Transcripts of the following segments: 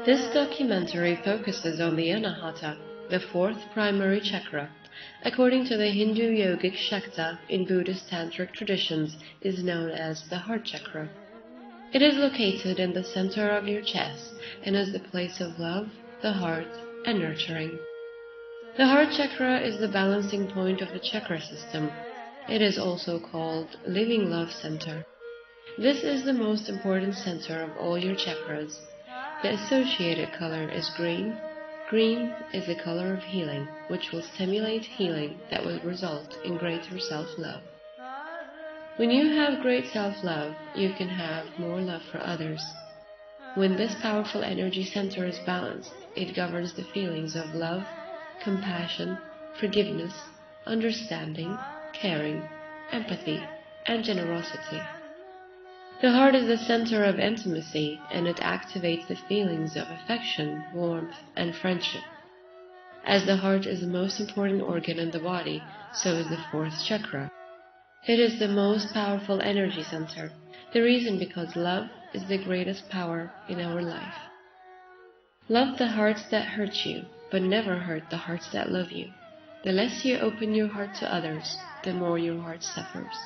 This documentary focuses on the ANHATHA, the fourth primary chakra. According to the Hindu yogic Shakta in Buddhist tantric traditions, is known as the heart chakra. It is located in the center of your chest and is the place of love, the heart, and nurturing. The heart chakra is the balancing point of the chakra system. It is also called living love center. This is the most important center of all your chakras. The associated color is green. Green is the color of healing, which will stimulate healing that will result in greater self-love. When you have great self-love, you can have more love for others. When this powerful energy center is balanced, it governs the feelings of love, compassion, forgiveness, understanding, caring, empathy, and generosity. The heart is the center of intimacy, and it activates the feelings of affection, warmth, and friendship. As the heart is the most important organ in the body, so is the fourth chakra. It is the most powerful energy center. The reason because love is the greatest power in our life. Love the hearts that hurt you, but never hurt the hearts that love you. The less you open your heart to others, the more your heart suffers.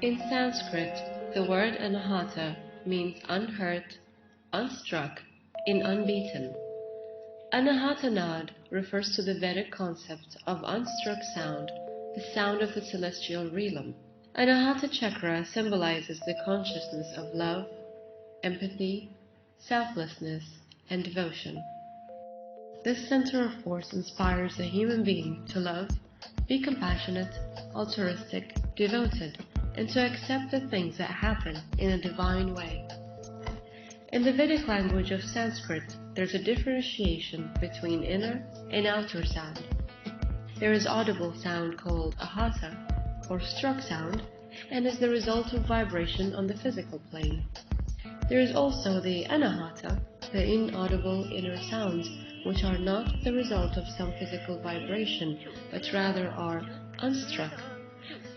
In Sanskrit, the word anhata means unhurt, unstruck, and unbeaten. ANHATHANAD refers to the Vedic concept of unstruck sound, the sound of the celestial realm. Anahata chakra symbolizes the consciousness of love, empathy, selflessness, and devotion. This center of force inspires the human being to love, be compassionate, altruistic, devoted, and to accept the things that happen in a divine way. In the Vedic language of Sanskrit, there's a differentiation between inner and outer sound. There is audible sound called ahatha, or struck sound, and is the result of vibration on the physical plane. There is also the anahata, the inaudible inner sounds, which are not the result of some physical vibration, but rather are unstruck,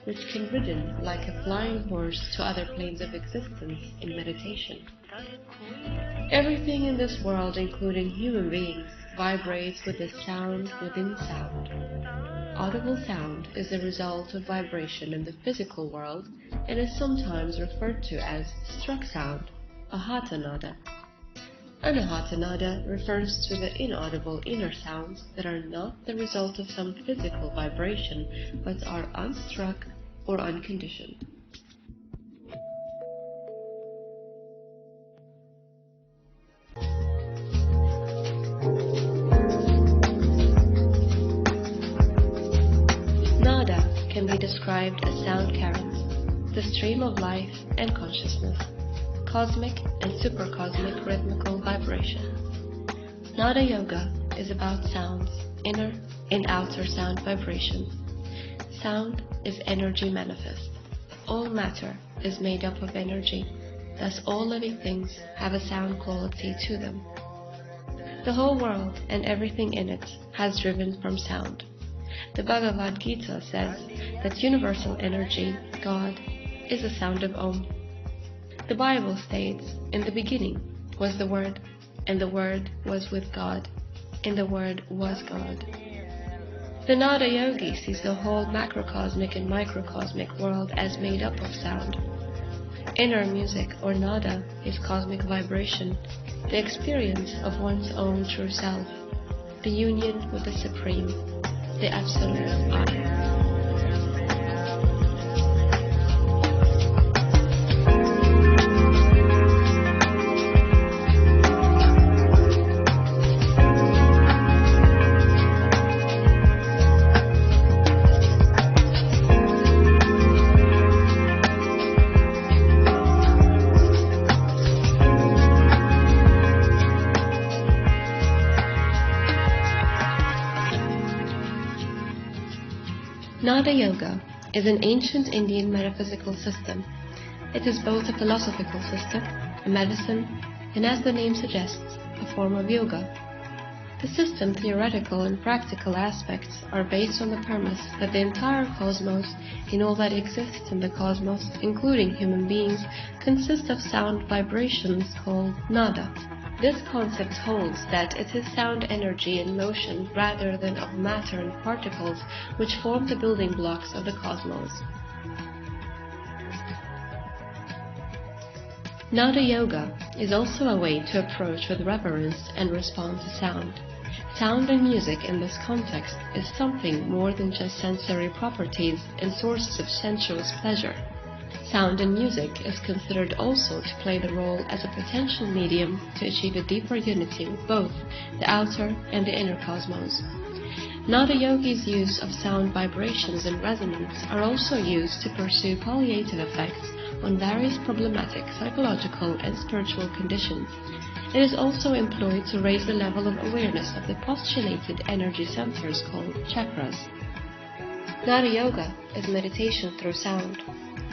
which can be ridden like a flying horse to other planes of existence in meditation. Everything in this world, including human beings, vibrates with the sound within sound. Audible sound is the result of vibration in the physical world and is sometimes referred to as struck sound, ANHATHANADA. ANHATHANADA refers to the inaudible inner sounds that are not the result of some physical vibration, but are unstruck or unconditioned. Nada can be described as sound currents, the stream of life and consciousness. cosmic and supercosmic rhythmical vibration. Nada Yoga is about sounds, inner and outer sound vibrations. Sound is energy manifest. All matter is made up of energy, thus all living things have a sound quality to them. The whole world and everything in it has driven from sound. The Bhagavad Gita says that universal energy, God, is the sound of Om. The Bible states, in the beginning was the Word, and the Word was with God, and the Word was God. The Nada Yogi sees the whole macrocosmic and microcosmic world as made up of sound. Inner music or nada is cosmic vibration, the experience of one's own true self, the union with the Supreme, the Absolute I. Nada Yoga is an ancient Indian metaphysical system. It is both a philosophical system, a medicine, and as the name suggests, a form of yoga. The system's theoretical and practical aspects are based on the premise that the entire cosmos and all that exists in the cosmos, including human beings, consists of sound vibrations called nada. This concept holds that it is sound energy in motion rather than of matter and particles which form the building blocks of the cosmos. Nada Yoga is also a way to approach with reverence and respond to sound. Sound and music in this context is something more than just sensory properties and sources of sensuous pleasure. Sound and music is considered also to play the role as a potential medium to achieve a deeper unity with both the outer and the inner cosmos. Nada Yogi's use of sound vibrations and resonance are also used to pursue palliative effects on various problematic psychological and spiritual conditions. It is also employed to raise the level of awareness of the postulated energy centers called chakras. Nada Yoga is meditation through sound.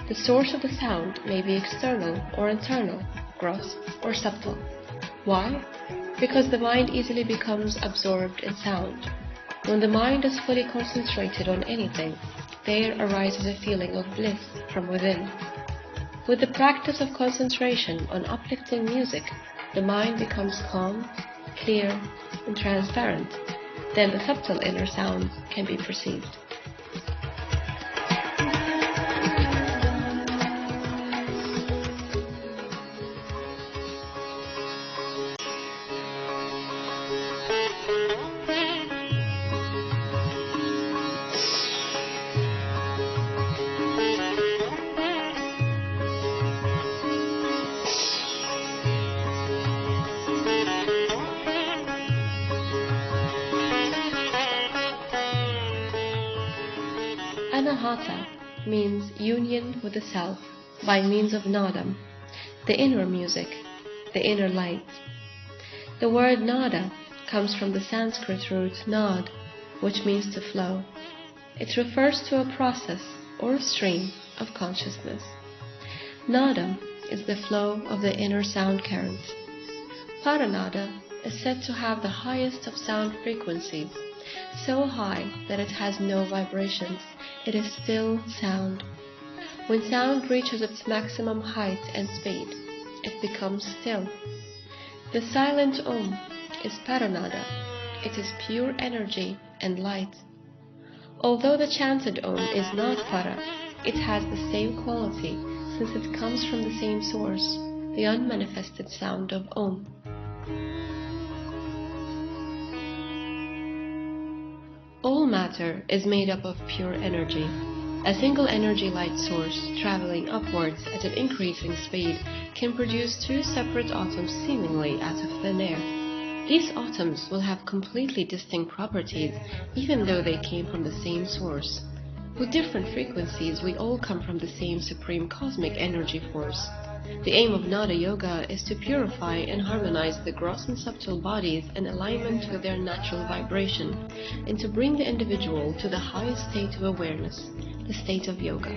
The source of the sound may be external or internal, gross or subtle. Why? Because the mind easily becomes absorbed in sound. When the mind is fully concentrated on anything, there arises a feeling of bliss from within. With the practice of concentration on uplifting music, the mind becomes calm, clear, and transparent. Then the subtle inner sounds can be perceived. ANHATHA means union with the self by means of nadam, the inner music, the inner light. The word nada comes from the Sanskrit root nad, which means to flow. It refers to a process or a stream of consciousness. Nadam is the flow of the inner sound current. Paranada is said to have the highest of sound frequencies, so high that it has no vibrations. It is still sound. When sound reaches its maximum height and speed, it becomes still. The silent Om is Paranada. It is pure energy and light. Although the chanted Om is not Para, it has the same quality since it comes from the same source, the unmanifested sound of Om. All matter is made up of pure energy. A single energy light source traveling upwards at an increasing speed can produce two separate atoms seemingly out of thin air. These atoms will have completely distinct properties even though they came from the same source. With different frequencies, we all come from the same supreme cosmic energy force. The aim of Nada Yoga is to purify and harmonize the gross and subtle bodies in alignment with their natural vibration, and to bring the individual to the highest state of awareness, the state of yoga.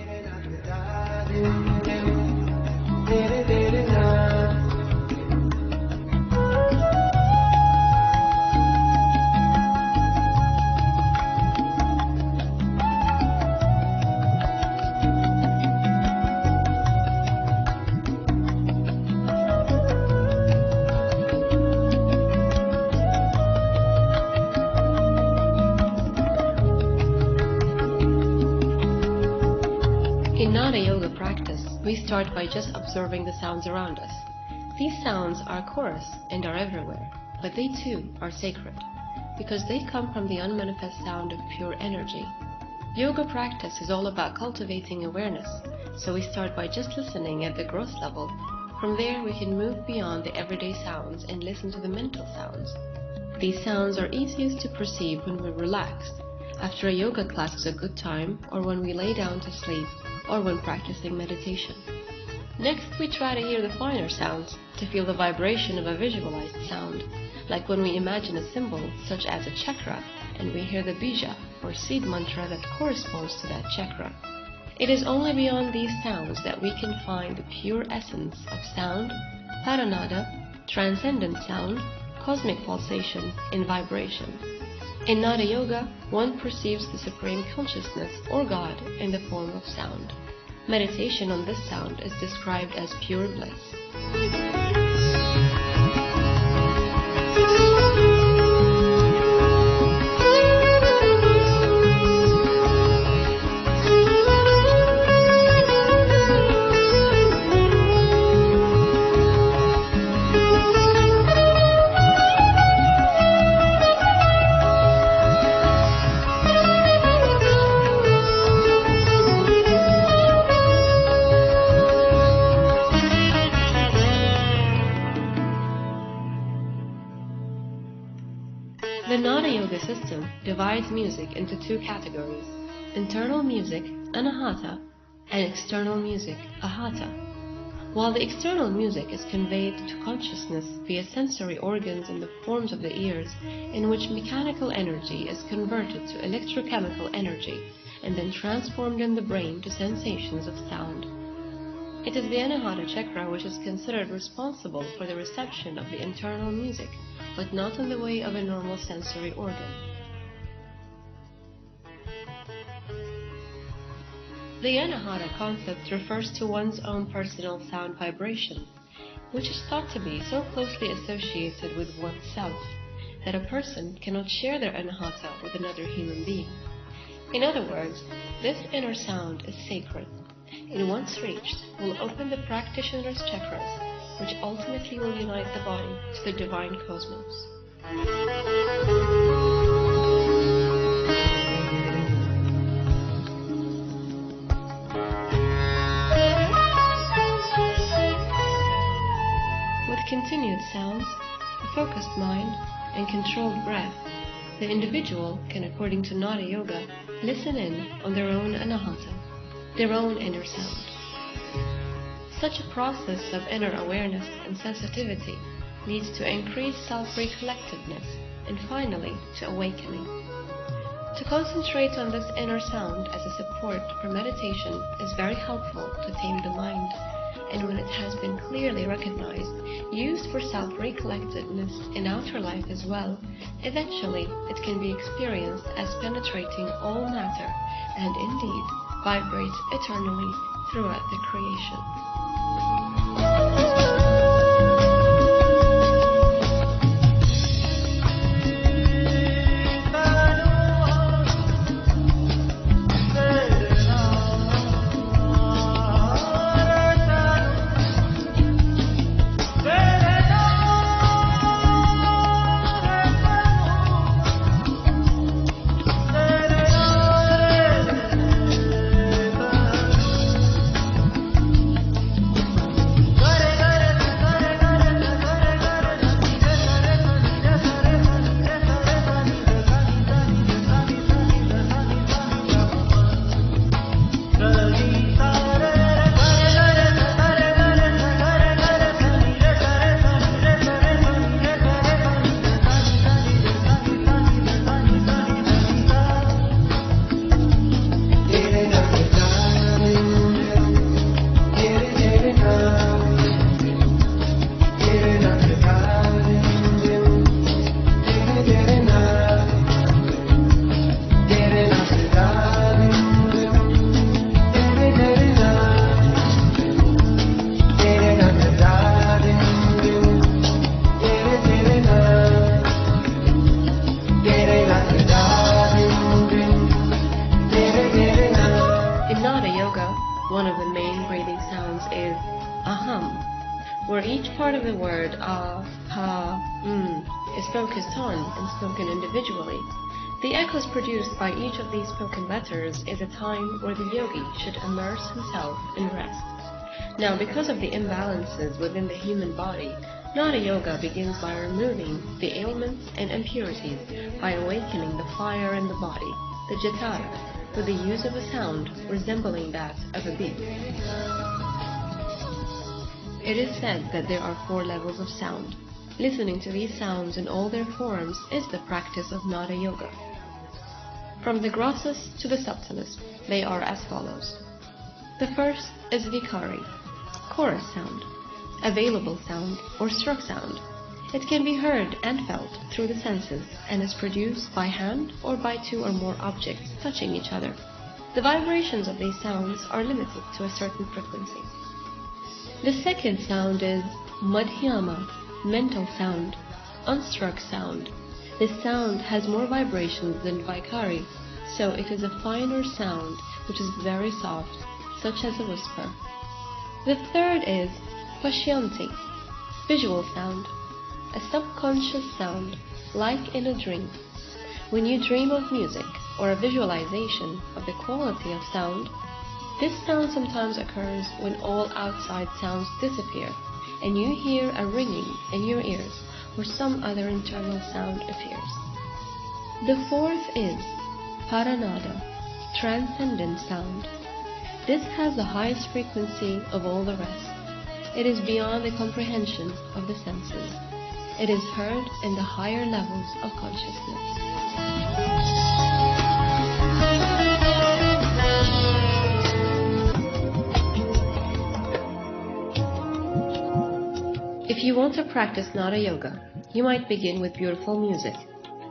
In Nada Yoga practice, we start by just observing the sounds around us. These sounds are chorus and are everywhere, but they too are sacred, because they come from the unmanifest sound of pure energy. Yoga practice is all about cultivating awareness, so we start by just listening at the gross level. From there we can move beyond the everyday sounds and listen to the mental sounds. These sounds are easiest to perceive when we're relaxed, after a yoga class is a good time, or when we lay down to sleep, or when practicing meditation. Next, we try to hear the finer sounds, to feel the vibration of a visualized sound, like when we imagine a symbol such as a chakra, and we hear the bija, or seed mantra that corresponds to that chakra. It is only beyond these sounds that we can find the pure essence of sound, paranada, transcendent sound, cosmic pulsation, and vibration. In Nada Yoga, one perceives the Supreme Consciousness or God in the form of sound. Meditation on this sound is described as pure bliss. The Nada Yoga system divides music into two categories: internal music, ANHATHA, and external music, AHATHA. While the external music is conveyed to consciousness via sensory organs in the forms of the ears, in which mechanical energy is converted to electrochemical energy and then transformed in the brain to sensations of sound. It is the Anhata chakra which is considered responsible for the reception of the internal music, but not in the way of a normal sensory organ. The Anhata concept refers to one's own personal sound vibration, which is thought to be so closely associated with oneself that a person cannot share their Anhata with another human being. In other words, this inner sound is sacred, and once reached will open the practitioner's chakras, which ultimately will unite the body to the divine cosmos. With continued sounds, a focused mind, and controlled breath, the individual can, according to Nada Yoga, listen in on their own Anhata, their own inner sound. Such a process of inner awareness and sensitivity leads to increased self-recollectedness and finally to awakening. To concentrate on this inner sound as a support for meditation is very helpful to tame the mind, and when it has been clearly recognized, used for self-recollectedness in outer life as well, eventually it can be experienced as penetrating all matter and indeed vibrates eternally throughout the creation. where each part of the word a, ha, is focused on and spoken individually. The echoes produced by each of these spoken letters is a time where the yogi should immerse himself in rest. Now, because of the imbalances within the human body, Nada Yoga begins by removing the ailments and impurities by awakening the fire in the body, the jatara, with the use of a sound resembling that of a bee. It is said that there are 4 levels of sound. Listening to these sounds in all their forms is the practice of Nada Yoga. From the grossest to the subtlest, they are as follows. The first is Vikari, chorus sound, available sound, or struck sound. It can be heard and felt through the senses and is produced by hand or by 2 or more objects touching each other. The vibrations of these sounds are limited to a certain frequency. The second sound is Madhyama, mental sound, unstruck sound. This sound has more vibrations than Vikari, so it is a finer sound which is very soft, such as a whisper. The third is Pashyanthi, visual sound, a subconscious sound, like in a dream. When you dream of music or a visualization of the quality of sound, this sound sometimes occurs when all outside sounds disappear and you hear a ringing in your ears or some other internal sound appears. The fourth is Paranada, transcendent sound. This has the highest frequency of all the rest. It is beyond the comprehension of the senses. It is heard in the higher levels of consciousness. If you want to practice Nada Yoga, you might begin with beautiful music.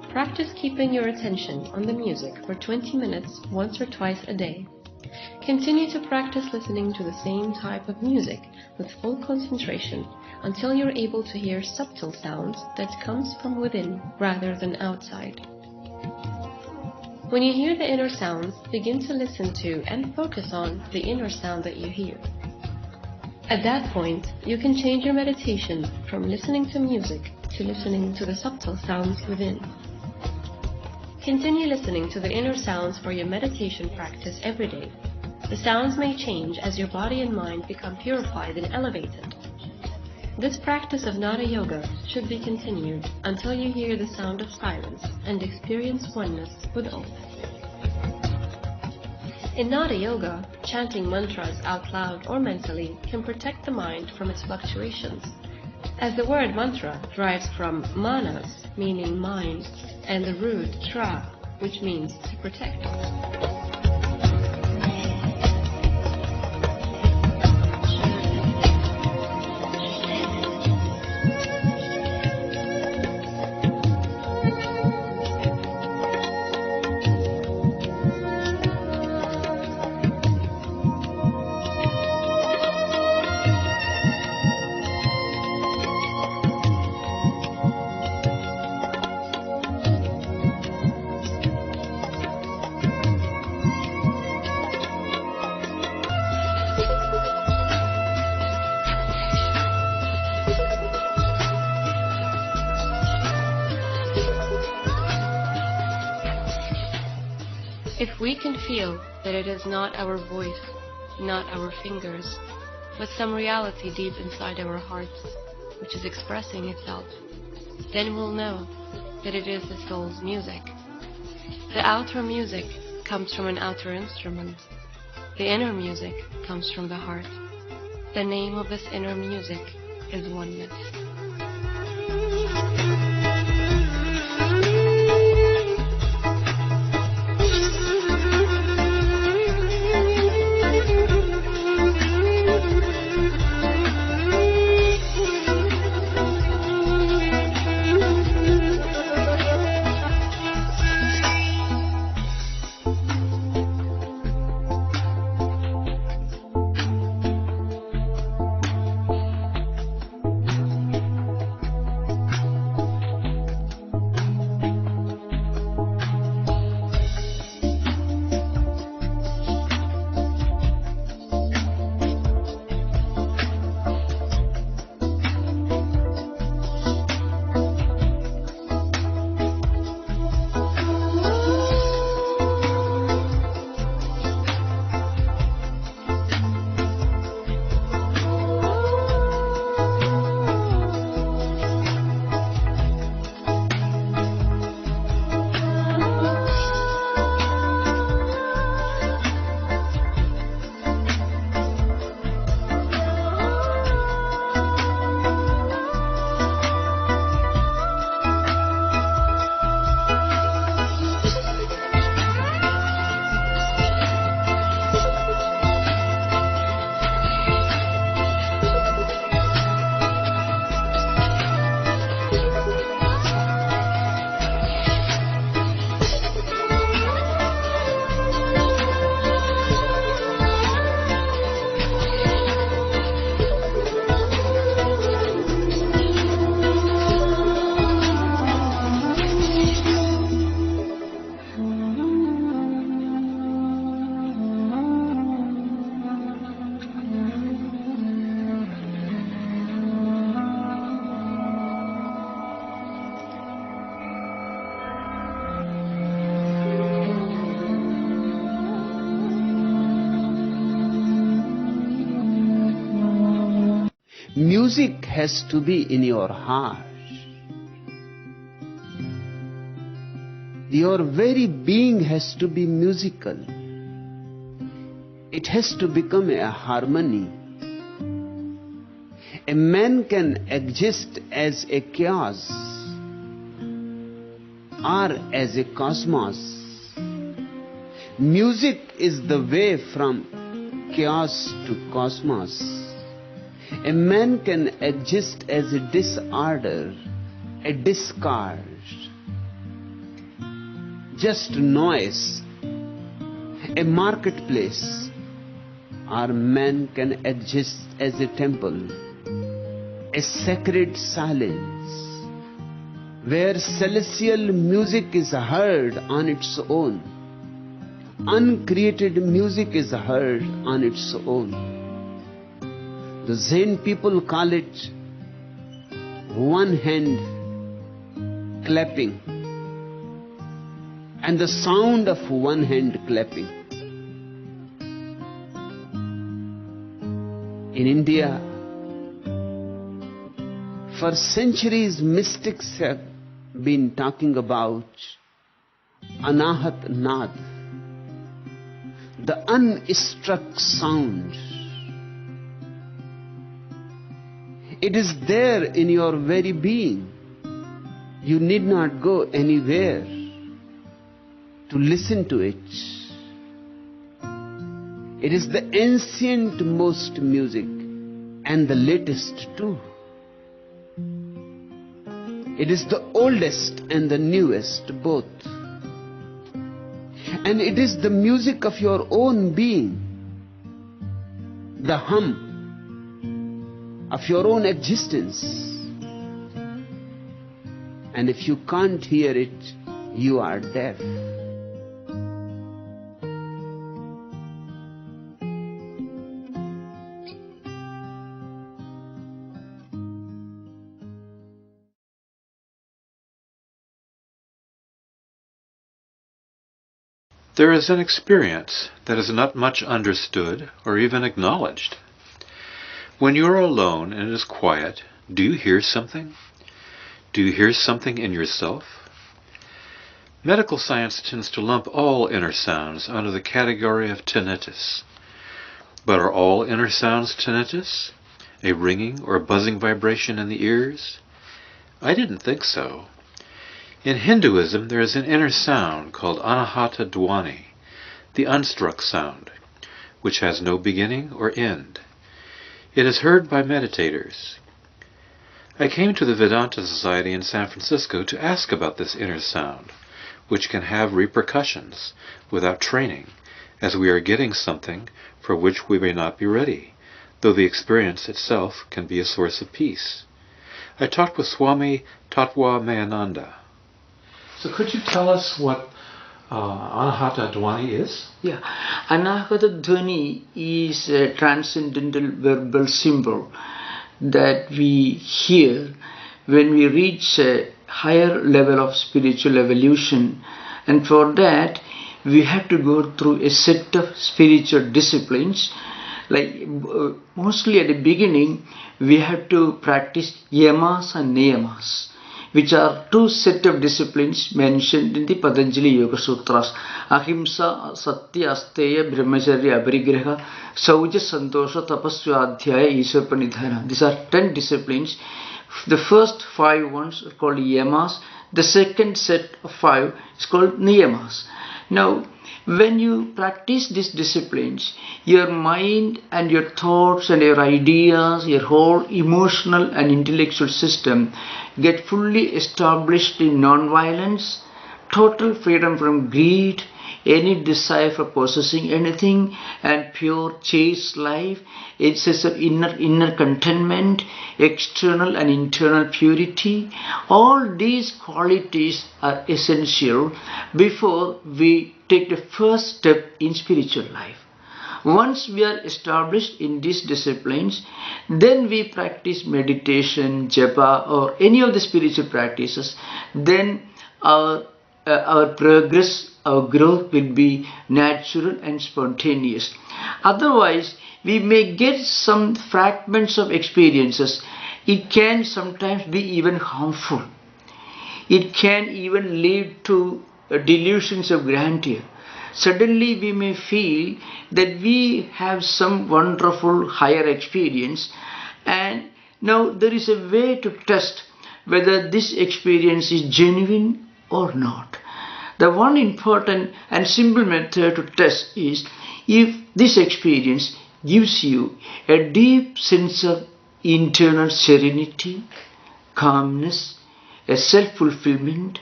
Practice keeping your attention on the music for 20 minutes once or twice a day. Continue to practice listening to the same type of music with full concentration until you're able to hear subtle sounds that comes from within rather than outside. When you hear the inner sounds, begin to listen to and focus on the inner sound that you hear. At that point, you can change your meditation from listening to music to listening to the subtle sounds within. Continue listening to the inner sounds for your meditation practice every day. The sounds may change as your body and mind become purified and elevated. This practice of Nada Yoga should be continued until you hear the sound of silence and experience oneness with all. In Nada Yoga, chanting mantras out loud or mentally can protect the mind from its fluctuations, as the word mantra derives from manas, meaning mind, and the root tra, which means to protect. If we can feel that it is not our voice, not our fingers, but some reality deep inside our hearts, which is expressing itself, then we'll know that it is the soul's music. The outer music comes from an outer instrument. The inner music comes from the heart. The name of this inner music is oneness. Music has to be in your heart. Your very being has to be musical. It has to become a harmony. A man can exist as a chaos or as a cosmos. Music is the way from chaos to cosmos. A man can exist as a disorder, a discord, just noise, a marketplace, or man can exist as a temple, a sacred silence, where celestial music is heard on its own. Uncreated music is heard on its own. The Zen people call it one hand clapping and the sound of one hand clapping. In India, for centuries mystics have been talking about Anhadnad, the unstruck sound. It is there in your very being. You need not go anywhere to listen to it. It is the ancient most music and the latest too. It is the oldest and the newest both. And it is the music of your own being, the hum of your own existence. And if you can't hear it, you are deaf. There is an experience that is not much understood or even acknowledged. When you are alone and it is quiet, do you hear something? Do you hear something in yourself? Medical science tends to lump all inner sounds under the category of tinnitus. But are all inner sounds tinnitus? A ringing or buzzing vibration in the ears? I didn't think so. In Hinduism, there is an inner sound called ANHATHA dhvani, the unstruck sound, which has no beginning or end. It is heard by meditators. I came to the Vedanta Society in San Francisco to ask about this inner sound, which can have repercussions without training, as we are getting something for which we may not be ready, though the experience itself can be a source of peace. I talked with Swami Tattva Mayananda. So could you tell us what ANHATHA dhvani is? Yeah, ANHATHA dhvani is a transcendental verbal symbol that we hear when we reach a higher level of spiritual evolution, and for that we have to go through a set of spiritual disciplines. Like mostly at the beginning we have to practice yamas and niyamas, which are two set of disciplines mentioned in the Patanjali Yoga Sutras: Ahimsa, Satya, Asteya, Brahmacharya, Aparigraha, Sauja, Santosha, Tapasvadhyaya, Isvarpanidhana. These are 10 disciplines. The first 5 ones are called yamas. The second set of 5 is called niyamas. Now, when you practice these disciplines, your mind and your thoughts and your ideas, your whole emotional and intellectual system get fully established in non-violence, total freedom from greed, any desire for possessing anything, and pure chaste life, a sense of inner contentment, external and internal purity. All these qualities are essential before we take the first step in spiritual life. Once we are established in these disciplines, then we practice meditation, japa, or any of the spiritual practices. Then our progress, our growth will be natural and spontaneous. Otherwise, we may get some fragments of experiences. It can sometimes be even harmful. It can even lead to delusions of grandeur. Suddenly we may feel that we have some wonderful higher experience, and now there is a way to test whether this experience is genuine or not. The one important and simple method to test is if this experience gives you a deep sense of internal serenity, calmness, a self-fulfillment,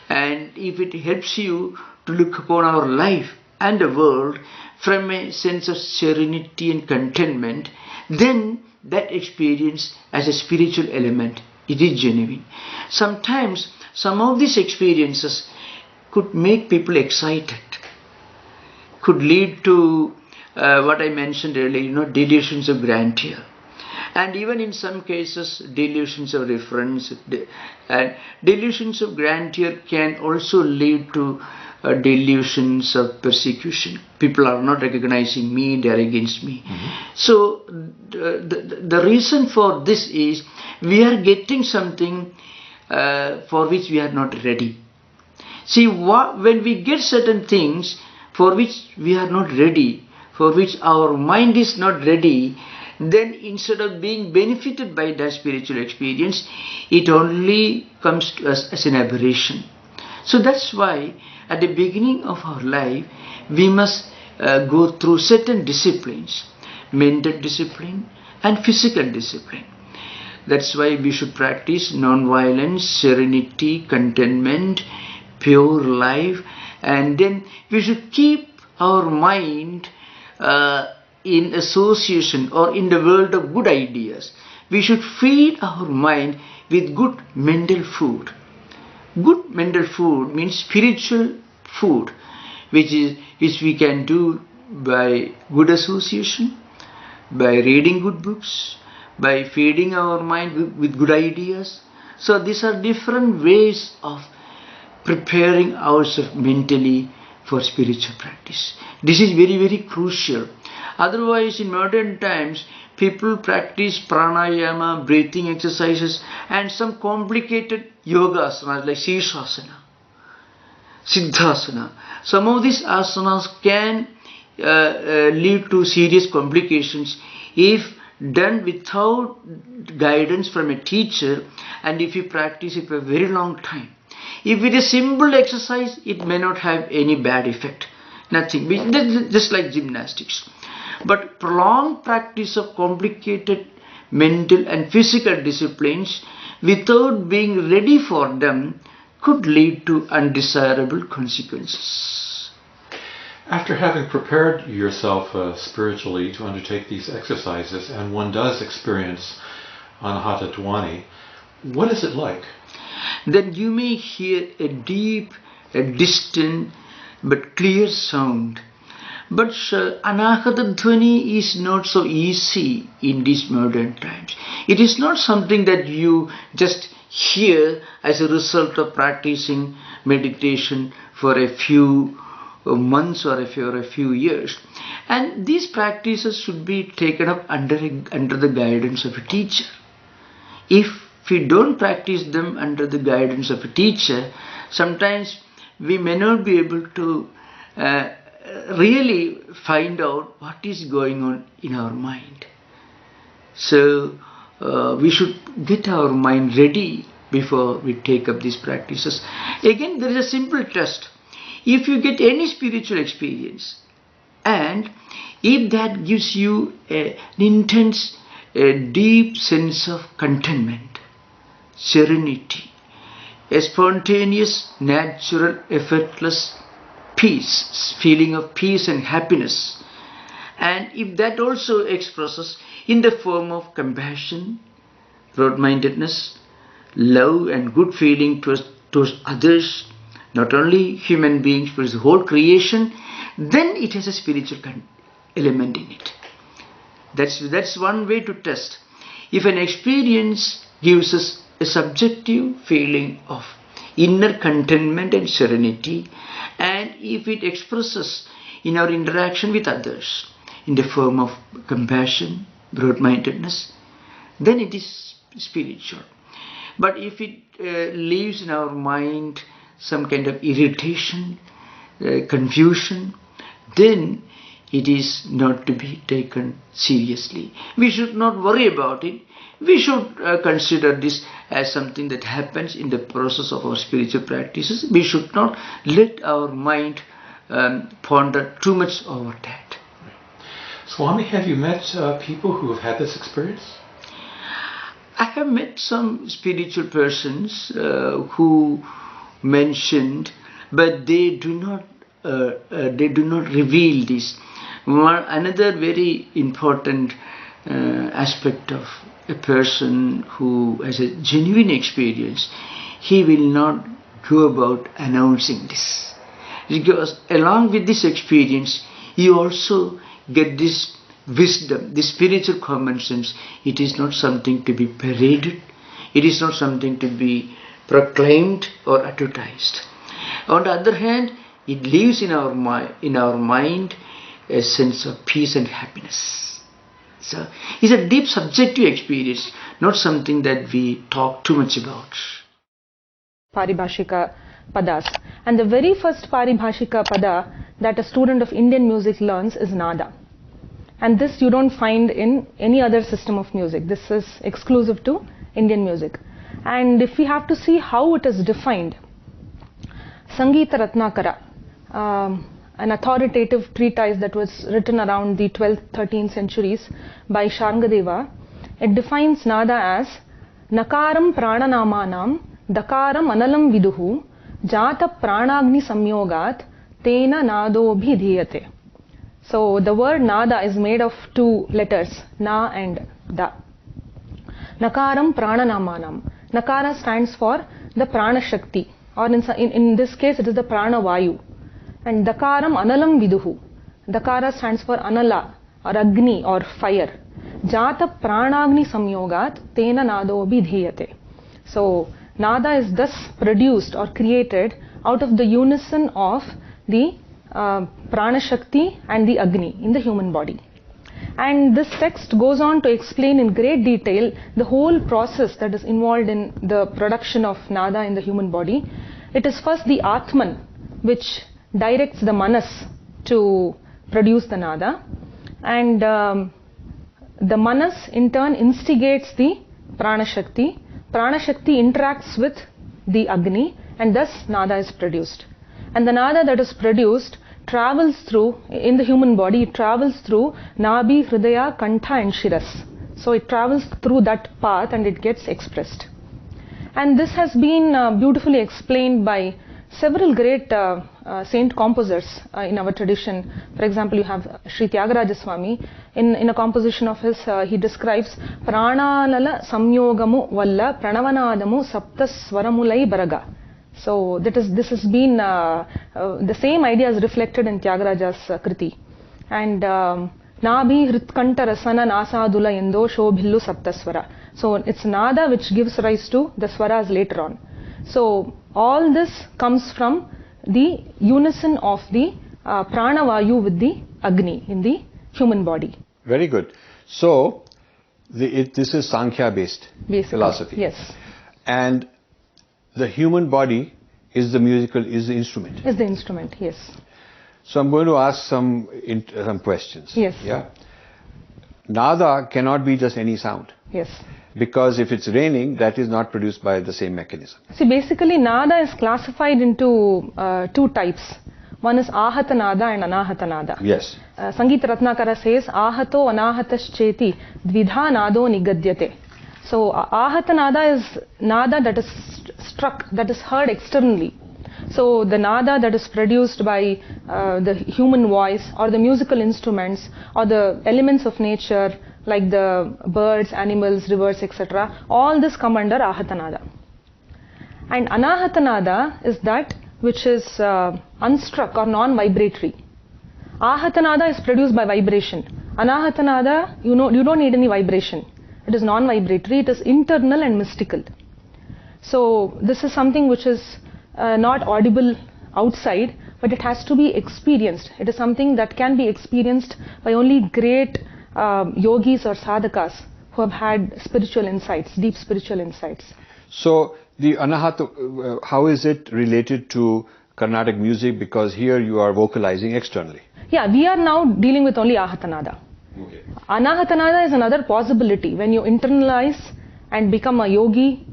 and if it helps you to look upon our life and the world from a sense of serenity and contentment, then that experience as a spiritual element, it is genuine. Sometimes some of these experiences could make people excited, could lead to what I mentioned earlier, delusions of grandeur. And even in some cases, delusions of reference. And delusions of grandeur can also lead to delusions of persecution. People are not recognizing me, they are against me. So the reason for this is we are getting something for which we are not ready. See, when we get certain things for which we are not ready, for which our mind is not ready, then instead of being benefited by that spiritual experience, it only comes to us as an aberration. So that's why at the beginning of our life, we must go through certain disciplines, mental discipline and physical discipline. That's why we should practice non-violence, serenity, contentment, pure life, and then we should keep our mind in association or in the world of good ideas. We should feed our mind with good mental food. Good mental food means spiritual food, which we can do by good association, by reading good books, by feeding our mind with good ideas. So these are different ways of preparing ourselves mentally for spiritual practice. This is very, very crucial. Otherwise, in modern times, people practice pranayama, breathing exercises, and some complicated yoga asanas like Shirshasana, Siddhasana. Some of these asanas can lead to serious complications if done without guidance from a teacher, and if you practice it for a very long time. If it is simple exercise, it may not have any bad effect. Nothing. Just like gymnastics. But prolonged practice of complicated mental and physical disciplines without being ready for them could lead to undesirable consequences. After having prepared yourself spiritually to undertake these exercises, and one does experience Anhata Dhvani, what is it like? Then you may hear a deep, a distant, but clear sound. But Anhata Dhvani is not so easy in these modern times. It is not something that you just hear as a result of practicing meditation for a few months or for a few years. And these practices should be taken up under the guidance of a teacher. If we don't practice them under the guidance of a teacher, sometimes we may not be able to really find out what is going on in our mind. So we should get our mind ready before we take up these practices. Again, there is a simple test. If you get any spiritual experience, and if that gives you an intense, a deep sense of contentment, serenity, a spontaneous, natural, effortless peace, feeling of peace and happiness, and if that also expresses in the form of compassion, broad-mindedness, love and good feeling towards others, not only human beings but the whole creation, then it has a spiritual element in it. That's one way to test. If an experience gives us a subjective feeling of inner contentment and serenity, and if it expresses in our interaction with others in the form of compassion, broad-mindedness, then it is spiritual. But if it leaves in our mind some kind of irritation, confusion, then it is not to be taken seriously. We should not worry about it. We should consider this as something that happens in the process of our spiritual practices. We should not let our mind ponder too much over that. Swami, have you met people who have had this experience? I have met some spiritual persons who mentioned, but they do not reveal this. Another very important aspect of a person who has a genuine experience, he will not go about announcing this, because along with this experience you also get this wisdom, this spiritual common sense. It is not something to be paraded, it is not something to be proclaimed or advertised. On the other hand, it leaves in our mind a sense of peace and happiness. So it's a deep subjective experience, not something that we talk too much about. Paribhashika padas, and the very first Paribhashika pada that a student of Indian music learns is nada, and this you don't find in any other system of music. This is exclusive to Indian music. And if we have to see how it is defined, Sangeeta Ratnakara, an authoritative treatise that was written around the 12th, 13th centuries by Sharngadeva, it defines nada as nakaram prananamanam dakaram analam viduhu jata pranagni samyogat tena nadobhidhiyate. So the word nada is made of two letters, na and da. Nakaram prananamanam. Nakara stands for the prana shakti, or in this case it is the prana vayu. And dakaram analam viduhu. Dakara stands for anala or agni or fire. Jata pranagni samyogat tena nadobi dhiyate. So nada is thus produced or created out of the unison of the prana shakti and the agni in the human body. And this text goes on to explain in great detail the whole process that is involved in the production of nada in the human body. It is first the Atman which directs the manas to produce the nada, and the manas in turn instigates the prana shakti. Prana shakti interacts with the agni, and thus nada is produced. And the nada that is produced travels through, in the human body, it travels through Nabi, Hridaya, Kantha and Shiras. So it travels through that path and it gets expressed. And this has been beautifully explained by several great saint composers in our tradition. For example, you have Sri Tyagaraja Swami. In a composition of his, he describes Prananala Samyogamu Valla Pranavanadamu Saptaswaramulai Baraga. So this has been the same idea is reflected in Tyagaraja's Kriti. And Nabhi Hritkanta Rasana Nasadula Yendo Shobhillu Saptaswara. So it's nada which gives rise to the swaras later on. So all this comes from the unison of the pranavayu with the agni in the human body. Very good. So this is Sankhya based philosophy. Yes. And the human body is the instrument. Is the instrument, yes. So I'm going to ask some questions. Yes. Yeah. Nada cannot be just any sound. Yes. Because if it's raining, that is not produced by the same mechanism. See, basically nada is classified into two types. One is ANHATHANADA and ANHATHANADA. Yes. Sangeeta Ratnakara says, Ahato anahatascheti dvidha nado nigadyate. So ANHATHANADA is nada that is struck, that is heard externally. So the nada that is produced by the human voice or the musical instruments or the elements of nature like the birds, animals, rivers, etc. All this come under ANHATHANADA. And ANHATHANADA is that which is unstruck or non-vibratory. ANHATHANADA is produced by vibration. ANHATHANADA, you don't need any vibration. It is non-vibratory, it is internal and mystical. So this is something which is not audible outside, but it has to be experienced. It is something that can be experienced by only great yogis or sadhakas who have had spiritual insights, deep spiritual insights. So the anahata, how is it related to Carnatic music? Because here you are vocalizing externally. Yeah, we are now dealing with only Ahathanada. Okay. Anahata is another possibility when you internalize and become a yogi.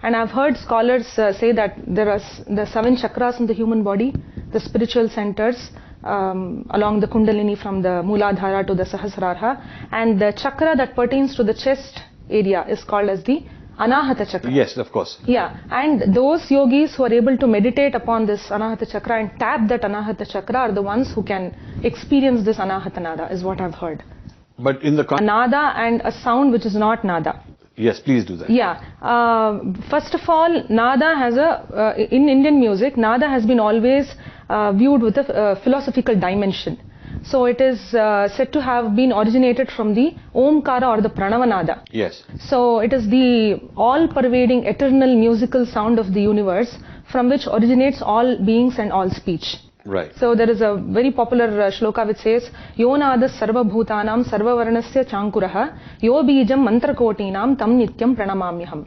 And I've heard scholars say that there are the 7 chakras in the human body, the spiritual centers along the Kundalini from the Mooladhara to the Sahasrara, and the chakra that pertains to the chest area is called as the Anahata chakra. Yes, of course. Yeah, and those yogis who are able to meditate upon this Anahata chakra and tap that Anahata chakra are the ones who can experience this Anahata nada, is what I've heard. But in the A nada and a sound which is not nada. Yes, please do that. Yeah. First of all, nada has in Indian music, nada has been always viewed with a philosophical dimension. So it is said to have been originated from the OMKARA or the PRANAVA nada. Yes. So it is the all-pervading eternal musical sound of the universe from which originates all beings and all speech. Right. So there is a very popular shloka which says, Yo nadas sarva bhutanam sarva varnasya chankuraha, yo bijam mantra kotinam tam nityam pranamamyaham.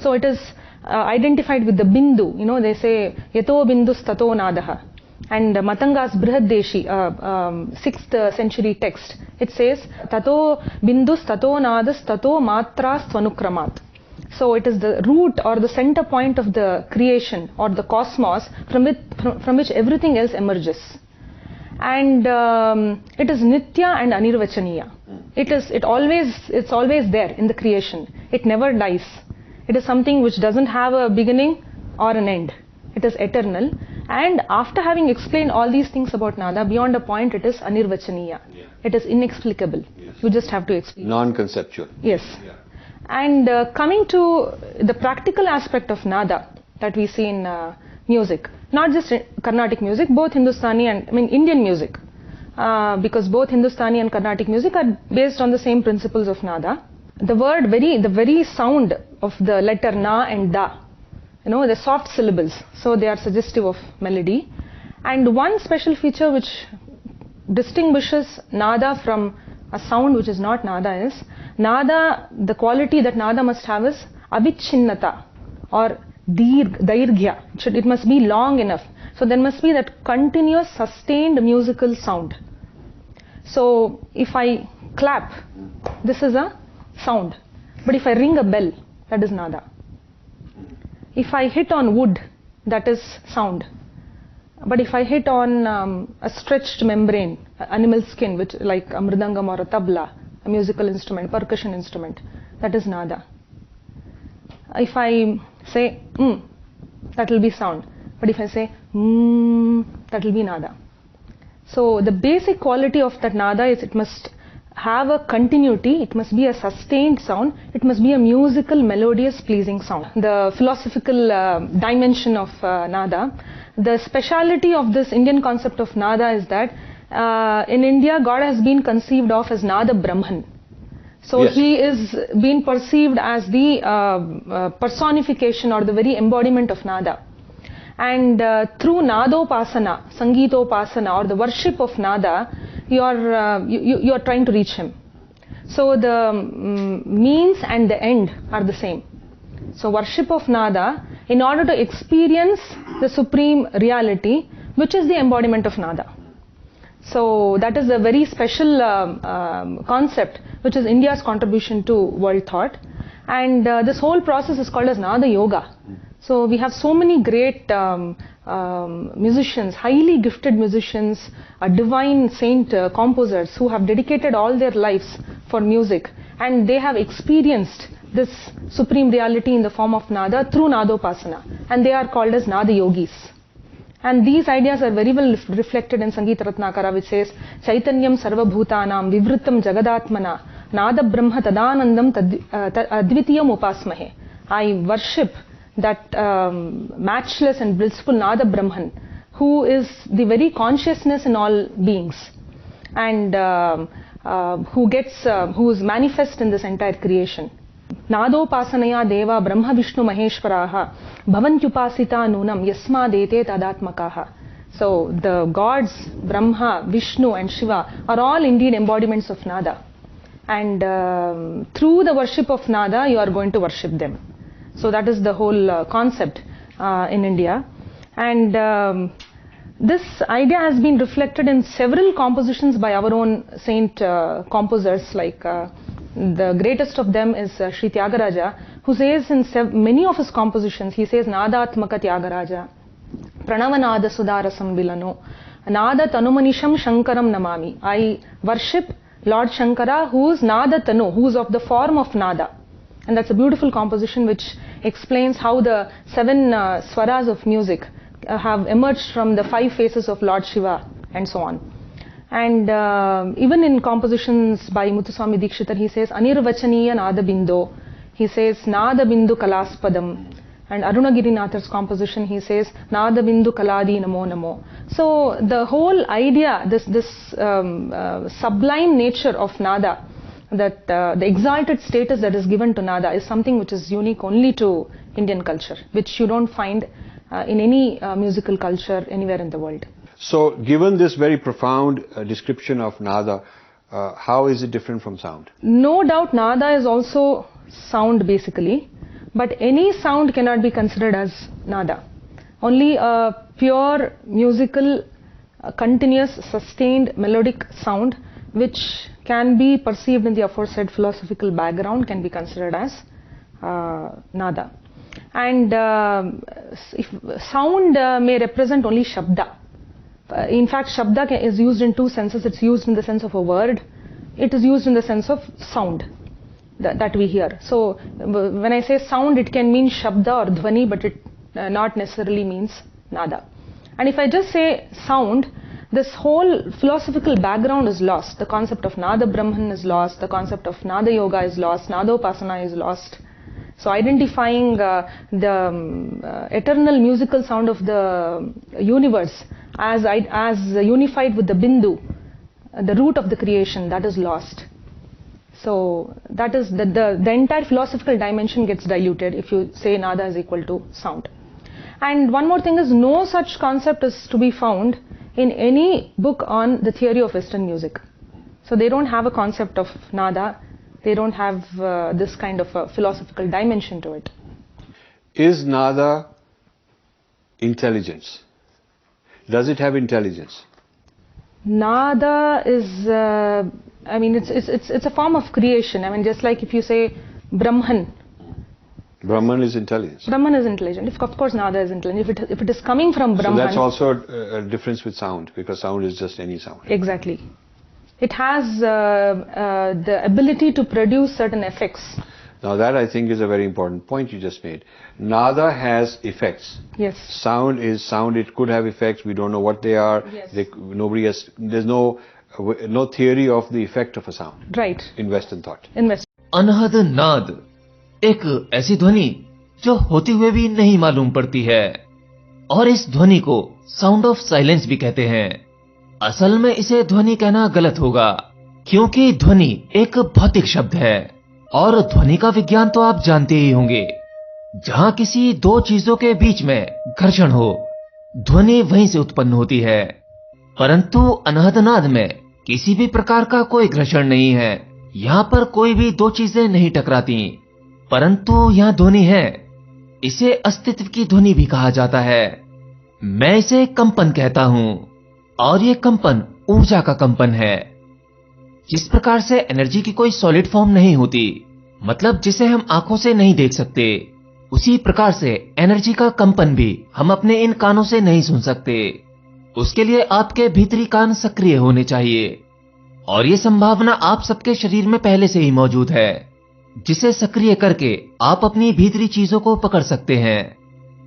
So it is identified with the bindu. You know, they say, Yato bindus tato nadaha. And Matanga's Brihaddeshi, 6th century text, it says, Tato bindus tato nadas tato matras tvanukramat. So it is the root or the center point of the creation or the cosmos from which everything else emerges. And it is nitya and anirvachaniya. It's always there in the creation. It never dies. It is something which doesn't have a beginning or an end. It is eternal. And after having explained all these things about nada, beyond a point it is anirvachaniya. Yeah. It is inexplicable. Yes. You just have to explain. Non-conceptual. Yes. Yeah. And coming to the practical aspect of nada that we see in music, not just Carnatic music, both Hindustani and Indian music, because both Hindustani and Carnatic music are based on the same principles of nada. The very sound of the letter na and da, the soft syllables, so they are suggestive of melody. And one special feature which distinguishes nada from a sound which is not nada is, nada, the quality that nada must have is avichinnata or dairghya. It must be long enough. So there must be that continuous sustained musical sound. So if I clap, this is a sound. But if I ring a bell, that is nada. If I hit on wood, that is sound. But if I hit on a stretched membrane, animal skin, which like a mridangam or a tabla, a musical instrument, percussion instrument, that is nada. If I say that will be sound. But if I say that will be nada. So the basic quality of that nada is it must have a continuity, it must be a sustained sound, it must be a musical, melodious, pleasing sound. The philosophical dimension of nada, the speciality of this Indian concept of nada is that in India, God has been conceived of as Nada Brahman. So yes, he is being perceived as the personification or the very embodiment of nada. And through Nadopasana, Sangeetopasana, or the worship of nada, you are trying to reach him. So the means and the end are the same. So worship of nada, in order to experience the supreme reality, which is the embodiment of nada. So that is a very special concept, which is India's contribution to world thought. And this whole process is called as Nada Yoga. So we have so many great musicians, highly gifted musicians, divine saint composers who have dedicated all their lives for music, and they have experienced this supreme reality in the form of nada through Nadopasana, and they are called as Nada Yogis. And these ideas are very well reflected in Sangeeta Ratnakara, which says, Chaitanyam sarva bhutanam vivritam jagadatmana nada brahma tadanandam advitiyam upasmahe. I worship that matchless and blissful Nada Brahman, who is the very consciousness in all beings, and who is manifest in this entire creation. Nadopasanaya deva brahma vishnu maheshwaraha bhavantyupasita nunam yasmadete tadatmakaha. So the gods, Brahma, Vishnu and Shiva are all indeed embodiments of Nada. And through the worship of Nada, you are going to worship them. So that is the whole concept in India. And this idea has been reflected in several compositions by our own saint composers, like the greatest of them is Sri Tyagaraja, who says in many of his compositions, he says Nadatmaka Tyagaraja, Pranavanada Sudarasam Vilano, Nada Tanumanisham Shankaram Namami. I worship Lord Shankara, who is Nada Tanu, who is of the form of Nada. And that's a beautiful composition which explains how the 7 swaras of music have emerged from the 5 faces of Lord Shiva and so on. And even in compositions by Muthuswami Dikshitar, he says Anirvachaniya Nada Bindo, he says Nada Bindu Kalaspadam. And Arunagirinath's composition, he says Nada Bindu Kaladi Namo Namo. So the whole idea, this sublime nature of Nada, that the exalted status that is given to Nada is something which is unique only to Indian culture, which you don't find in any musical culture anywhere in the world. So given this very profound description of Nada, how is it different from sound? No doubt Nada is also sound basically, but any sound cannot be considered as Nada. Only a pure musical, continuous, sustained melodic sound which can be perceived in the aforesaid philosophical background can be considered as Nada. And if sound may represent only Shabda. In fact, Shabda is used in 2 senses. It's used in the sense of a word. It is used in the sense of sound that we hear. So when I say sound, it can mean Shabda or Dhvani, but it not necessarily means Nada. And if I just say sound, this whole philosophical background is lost. The concept of Nada Brahman is lost. The concept of Nada Yoga is lost. Nadopasana is lost. So identifying the eternal musical sound of the universe as unified with the Bindu, the root of the creation, that is lost. So that is the entire philosophical dimension gets diluted if you say Nada is equal to sound. And one more thing is, no such concept is to be found in any book on the theory of Western music. So they don't have a concept of Nada. They don't have this kind of a philosophical dimension to it. Is Nada intelligence? Does it have intelligence? Nada is, I mean, it's a form of creation. I mean, just like if you say Brahman. Brahman is intelligence. Brahman is intelligent. Of course, Nada is intelligent. If it is coming from Brahman. So that's also a difference with sound, because sound is just any sound. Exactly. It has the ability to produce certain effects. Now that, I think, is a very important point you just made. Nada has effects. Yes. Sound is sound. It could have effects. We don't know what they are. Yes. There's no theory of the effect of a sound. Right. In Western thought. In Western. अनहदनाद एक ऐसी ध्वनि जो होते हुए भी नहीं मालूम पड़ती है, और इस ध्वनि को साउंड ऑफ साइलेंस भी कहते हैं। असल में इसे ध्वनि कहना गलत होगा, क्योंकि ध्वनि एक भौतिक शब्द है, और ध्वनि का विज्ञान तो आप जानते ही होंगे। जहां किसी 2 चीजों के बीच में घर्षण हो, ध्वनि वहीं से उत्पन्न होती है। परंतु अनहदनाद में किसी भी प्रकार का कोई घर्षण नहीं है। यहाँ पर कोई भी 2 चीजें नहीं टकराती, परंतु यहाँ ध्वनि है। इसे अस्तित्व की ध्वनि भी कहा जाता है। मैं इसे कंपन कहता हूं, और ये कंपन ऊर्जा का कंपन है। जिस प्रकार से एनर्जी की कोई सॉलिड फॉर्म नहीं होती, मतलब जिसे हम आंखों से नहीं देख सकते, उसी प्रकार से एनर्जी का कंपन भी हम अपने इन कानों से नहीं सुन सकते। उसके लिए आपके भीतरी कान सक्रिय होने चाहिए, और ये संभावना आप सबके शरीर में पहले से ही मौजूद है, जिसे सक्रिय करके आप अपनी भीतरी चीजों को पकड़ सकते हैं।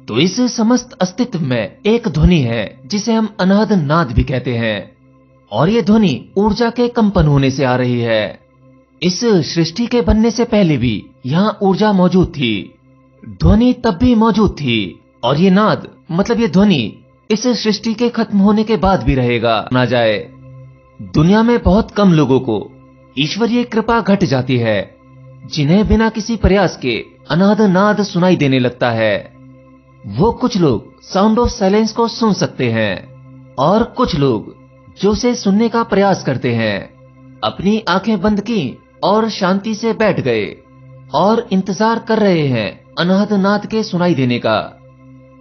तो इस समस्त अस्तित्व में एक ध्वनि है जिसे हम अनहदनाद भी कहते हैं, और ये ध्वनि ऊर्जा के कंपन होने से आ रही है। इस सृष्टि के बनने से पहले भी यहाँ ऊर्जा मौजूद थी, ध्वनि तब भी मौजूद थी, और ये नाद मतलब ये ध्वनि इस सृष्टि के खत्म होने के बाद भी रहेगा ना जाए। दुनिया में बहुत कम लोगों को ईश्वरीय कृपा घट जाती है, जिन्हें बिना किसी प्रयास के अनहदनाद सुनाई देने लगता है। वो कुछ लोग साउंड ऑफ साइलेंस को सुन सकते हैं, और कुछ लोग जो उसे सुनने का प्रयास करते हैं अपनी आंखें बंद की और शांति से बैठ गए और इंतजार कर रहे हैं अनहदनाद के सुनाई देने का।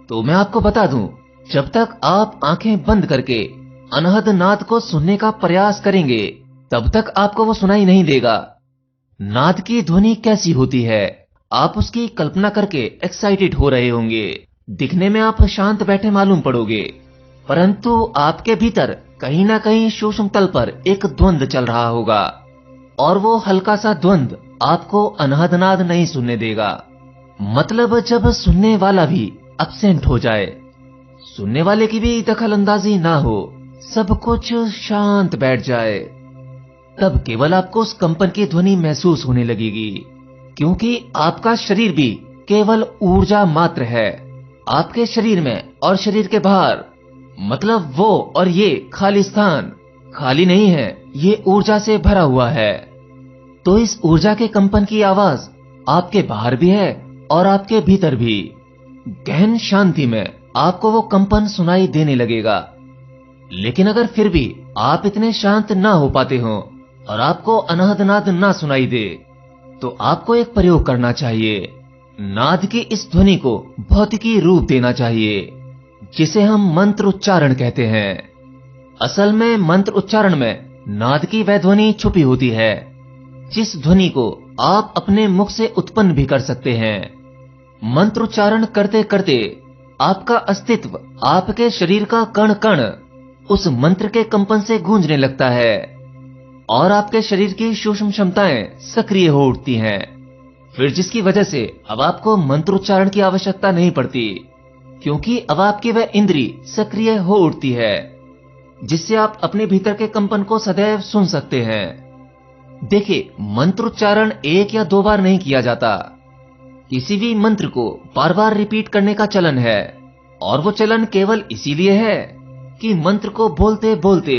तो मैं आपको बता दूं, जब तक आप आंखें बंद करके अनहदनाद को सुनने का प्रयास करेंगे तब तक आपको वो सुनाई नहीं देगा। नाद की ध्वनि कैसी होती है आप उसकी कल्पना करके एक्साइटेड हो रहे होंगे। दिखने में आप शांत बैठे मालूम पड़ोगे, परंतु आपके भीतर कहीं ना कहीं सूक्ष्म तल पर एक द्वंद चल रहा होगा और वो हल्का सा द्वंद आपको अनहदनाद नहीं सुनने देगा। मतलब जब सुनने वाला भी अब्सेंट हो जाए, सुनने वाले की भी दखल अंदाजी ना हो, सब कुछ शांत बैठ जाए, तब केवल आपको उस कंपन की ध्वनि महसूस होने लगेगी। क्योंकि आपका शरीर भी केवल ऊर्जा मात्र है। आपके शरीर में और शरीर के बाहर, मतलब वो और ये खाली स्थान खाली नहीं है, ये ऊर्जा से भरा हुआ है। तो इस ऊर्जा के कंपन की आवाज आपके बाहर भी है और आपके भीतर भी। गहन शांति में आपको वो कंपन सुनाई देने लगेगा। लेकिन अगर फिर भी आप इतने शांत ना हो पाते हो और आपको अनहदनाद ना सुनाई दे, तो आपको एक प्रयोग करना चाहिए। नाद की इस ध्वनि को भौतिकी रूप देना चाहिए, जिसे हम मंत्र उच्चारण कहते हैं। असल में मंत्र उच्चारण में नाद की वह ध्वनि छुपी होती है जिस ध्वनि को आप अपने मुख से उत्पन्न भी कर सकते हैं। मंत्र उच्चारण करते करते आपका अस्तित्व, आपके शरीर का कण कण उस मंत्र के कंपन से गूंजने लगता है और आपके शरीर की सूक्ष्म क्षमताएं सक्रिय हो उठती हैं। फिर जिसकी वजह से अब आपको मंत्रोच्चारण की आवश्यकता नहीं पड़ती, क्योंकि अब आपकी वह इंद्री सक्रिय हो उठती है जिससे आप अपने भीतर के कंपन को सदैव सुन सकते हैं। देखिए, मंत्रोच्चारण एक या दो बार नहीं किया जाता। किसी भी मंत्र को बार बार रिपीट करने का चलन है, और वो चलन केवल इसीलिए है कि मंत्र को बोलते बोलते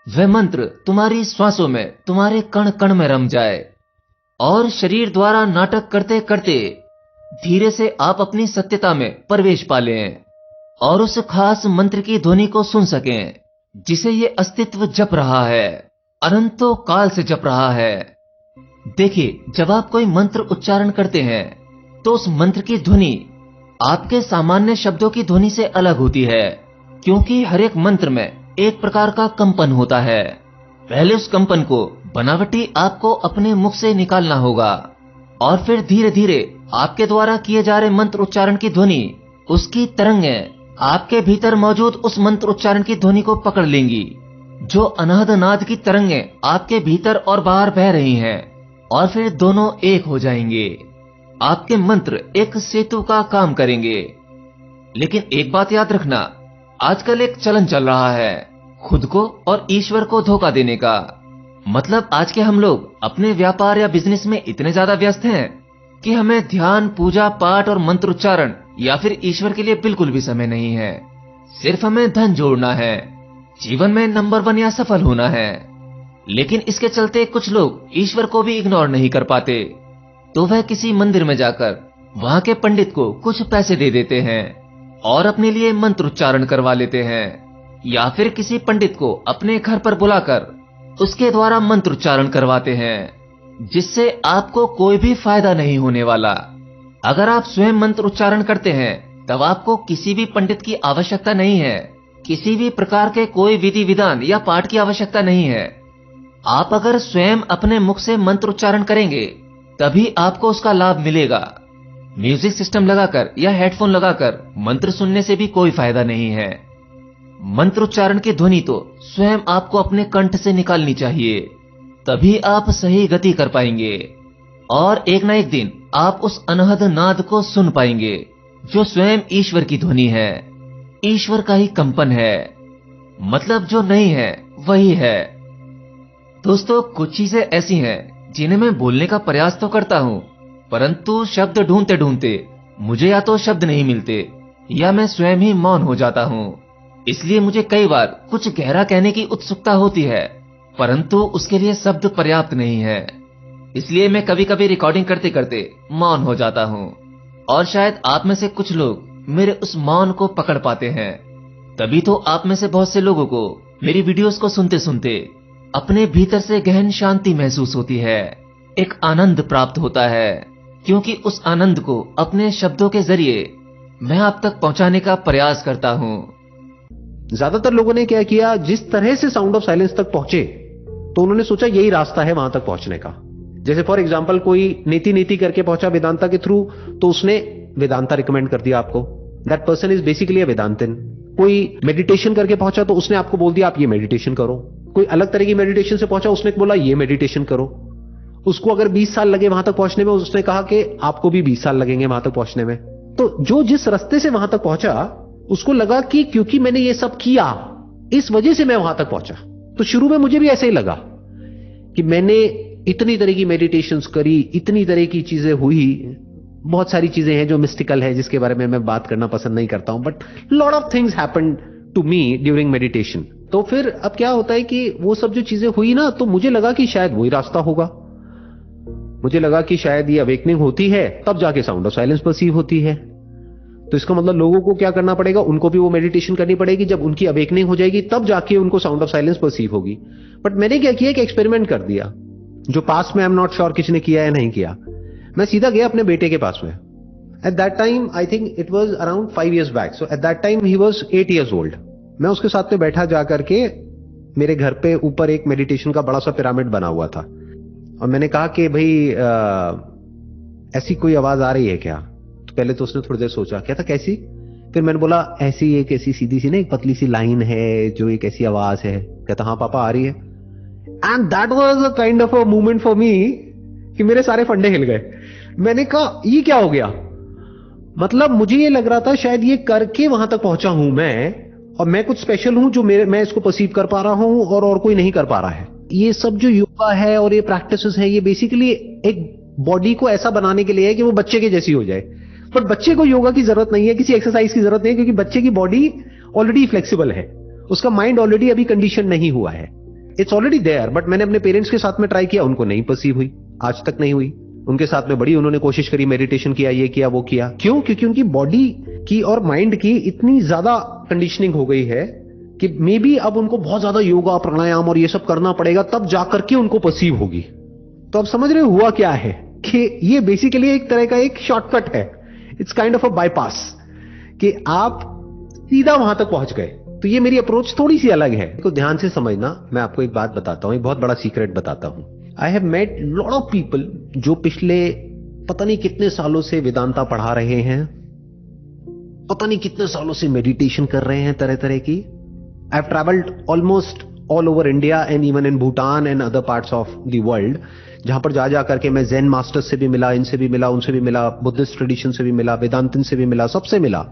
वह मंत्र तुम्हारी श्वासों में, तुम्हारे कण कण में रम जाए और शरीर द्वारा नाटक करते करते धीरे से आप अपनी सत्यता में प्रवेश पा लें और उस खास मंत्र की ध्वनि को सुन सकें जिसे ये अस्तित्व जप रहा है, अनंतों काल से जप रहा है। देखिए, जब आप कोई मंत्र उच्चारण करते हैं तो उस मंत्र की ध्वनि आपके सामान्य शब्दों की ध्वनि से अलग होती है, क्योंकि हर एक मंत्र में एक प्रकार का कंपन होता है। पहले उस कंपन को बनावटी आपको अपने मुख से निकालना होगा और फिर धीरे धीरे आपके द्वारा किए जा रहे मंत्र उच्चारण की ध्वनि, उसकी तरंगें आपके भीतर मौजूद उस मंत्र उच्चारण की ध्वनि को पकड़ लेंगी। जो अनहदनाद की तरंगें आपके भीतर और बाहर बह रही हैं, और फिर दोनों एक हो जाएंगे। आपके मंत्र एक सेतु का काम करेंगे। लेकिन एक बात याद रखना, आजकल एक चलन चल रहा है खुद को और ईश्वर को धोखा देने का। मतलब आज के हम लोग अपने व्यापार या बिजनेस में इतने ज्यादा व्यस्त हैं कि हमें ध्यान, पूजा पाठ और मंत्र उच्चारण या फिर ईश्वर के लिए बिल्कुल भी समय नहीं है। सिर्फ हमें धन जोड़ना है, जीवन में नंबर 1 या सफल होना है। लेकिन इसके चलते कुछ लोग ईश्वर को भी इग्नोर नहीं कर पाते, तो वह किसी मंदिर में जाकर वहां के पंडित को कुछ पैसे दे देते हैं और अपने लिए मंत्र उच्चारण करवा लेते हैं, या फिर किसी पंडित को अपने घर पर बुलाकर उसके द्वारा मंत्र उच्चारण करवाते हैं, जिससे आपको कोई भी फायदा नहीं होने वाला। अगर आप स्वयं मंत्र उच्चारण करते हैं तब आपको किसी भी पंडित की आवश्यकता नहीं है, किसी भी प्रकार के कोई विधि विधान या पाठ की आवश्यकता नहीं है। आप अगर स्वयं अपने मुख से मंत्र उच्चारण करेंगे तभी आपको उसका लाभ मिलेगा। म्यूजिक सिस्टम लगाकर या हेडफोन लगाकर मंत्र सुनने से भी कोई फायदा नहीं है। मंत्र उच्चारण की ध्वनि तो स्वयं आपको अपने कंठ से निकालनी चाहिए, तभी आप सही गति कर पाएंगे और एक ना एक दिन आप उस अनहद नाद को सुन पाएंगे जो स्वयं ईश्वर की ध्वनि है, ईश्वर का ही कंपन है। मतलब जो नहीं है वही है। दोस्तों, कुछ चीजें ऐसी हैं जिन्हें मैं बोलने का प्रयास तो करता हूं, परंतु शब्द ढूंढते ढूंढते मुझे या तो शब्द नहीं मिलते या मैं स्वयं ही मौन हो जाता हूं। इसलिए मुझे कई बार कुछ गहरा कहने की उत्सुकता होती है, परंतु उसके लिए शब्द पर्याप्त नहीं है। इसलिए मैं कभी कभी रिकॉर्डिंग करते करते मौन हो जाता हूं और शायद आप में से कुछ लोग मेरे उस मौन को पकड़ पाते हैं। तभी तो आप में से बहुत से लोगों को मेरी वीडियोस को सुनते सुनते अपने भीतर से गहन शांति महसूस होती है, एक आनंद प्राप्त होता है, क्योंकि उस आनंद को अपने शब्दों के जरिए मैं आप तक पहुंचाने का प्रयास करता हूं। ज्यादातर लोगों ने क्या किया, जिस तरह से साउंड ऑफ साइलेंस तक पहुंचे तो उन्होंने सोचा यही रास्ता है वहां तक पहुंचने का। जैसे फॉर एग्जांपल कोई नीति नीति करके पहुंचा वेदांता के थ्रू, तो उसने वेदांता रिकमेंड कर दिया आपको, that person is basically a Vedantin. कोई मेडिटेशन करके पहुंचा तो उसने आपको बोल दिया आप ये मेडिटेशन करो। कोई अलग तरह की मेडिटेशन से पहुंचा, उसने बोला ये मेडिटेशन करो। उसको अगर 20 साल लगे वहां तक पहुंचने में, उसने कहा कि आपको भी 20 साल लगेंगे वहां तक पहुंचने में। तो जो जिस रास्ते से वहां तक पहुंचा उसको लगा कि क्योंकि मैंने ये सब किया इस वजह से मैं वहां तक पहुंचा। तो शुरू में मुझे भी ऐसे ही लगा कि मैंने इतनी तरह की मेडिटेशंस करी, इतनी तरह की चीजें हुई। बहुत सारी चीजें हैं जो मिस्टिकल है, जिसके बारे में मैं बात करना पसंद नहीं करता हूं, but lot of things happened to me during meditation. तो फिर अब क्या होता है कि वो सब जो चीजें हुई ना, तो मुझे लगा कि शायद वही रास्ता होगा। मुझे लगा कि शायद ये अवेकनिंग होती है तब जाके साउंड ऑफ साइलेंस परसीव होती है। तो इसका मतलब लोगों को क्या करना पड़ेगा, उनको भी वो मेडिटेशन करनी पड़ेगी। जब उनकी अवेकनिंग हो जाएगी तब जाके उनको साउंड ऑफ साइलेंस परसीव होगी। बट मैंने क्या किया कि एक्सपेरिमेंट कर दिया, जो पास में आई एम नॉट श्योर किसी ने किया या नहीं किया। मैं सीधा गया अपने बेटे के पास में। At that time I think it was around 5 years back, so at that time he was 8 years old। मैं उसके साथ में बैठा जाकर के, मेरे घर पे ऊपर एक मेडिटेशन का बड़ा सा पिरामिड बना हुआ था, और मैंने कहा कि भाई ऐसी कोई आवाज आ रही है क्या? तो पहले तो उसने थोड़ी देर सोचा, क्या था कैसी? फिर मैंने बोला ऐसी एक ऐसी सीधी सी ना एक पतली सी लाइन है जो एक ऐसी आवाज है। कहता हाँ पापा आ रही है। And that was a kind of a moment for me कि मेरे सारे फंडे हिल गए। मैंने कहा ये क्या हो गया? मतलब मुझे ये लग रहा था शायद ये करके वहां तक पहुंचा हूं मैं, और मैं कुछ स्पेशल हूं जो मैं इसको परसीव कर पा रहा हूं और कोई नहीं कर पा रहा है। ये सब जो योगा है और ये प्रैक्टिसेस है, ये बेसिकली एक बॉडी को ऐसा बनाने के लिए है कि वो बच्चे के जैसी हो जाए। बट बच्चे को योगा की जरूरत नहीं है, किसी एक्सरसाइज की जरूरत नहीं है, क्योंकि बच्चे की बॉडी ऑलरेडी फ्लेक्सिबल है, उसका माइंड ऑलरेडी अभी कंडीशन नहीं हुआ है, इट्स ऑलरेडी देयर। बट मैंने अपने पेरेंट्स के साथ में ट्राई किया, उनको नहीं परसीव हुई, आज तक नहीं हुई। उनके साथ में बड़ी उन्होंने कोशिश करी, मेडिटेशन किया, ये किया वो किया। क्यों? क्योंकि उनकी बॉडी की और माइंड की इतनी ज्यादा कंडीशनिंग हो गई है कि मे बी अब उनको बहुत ज्यादा योगा प्राणायाम और ये सब करना पड़ेगा, तब जाकर के उनको परसीव होगी। तो अब समझ रहे हुआ क्या है कि ये बेसिकली एक तरह का एक शॉर्टकट है, it's kind of a bypass, कि आप सीधा वहां तक पहुंच गए। तो ये मेरी अप्रोच थोड़ी सी अलग है, तो ध्यान से समझना। मैं आपको एक बात बताता हूं, एक बहुत बड़ा सीक्रेट बताता हूं। I have met lot of people जो पिछले पता नहीं कितने सालों से वेदांता पढ़ा रहे हैं, पता नहीं कितने सालों से मेडिटेशन कर रहे हैं तरह तरह की। I have travelled almost all over India and even in Bhutan and other parts of the world, जहां पर जा करके मैं ज़ेन मास्टर्स से भी मिला, इनसे भी मिला, उनसे भी मिला, बुद्धिस्ट ट्रेडिशन से भी मिला, वेदांतिन से भी मिला, सबसे मिला।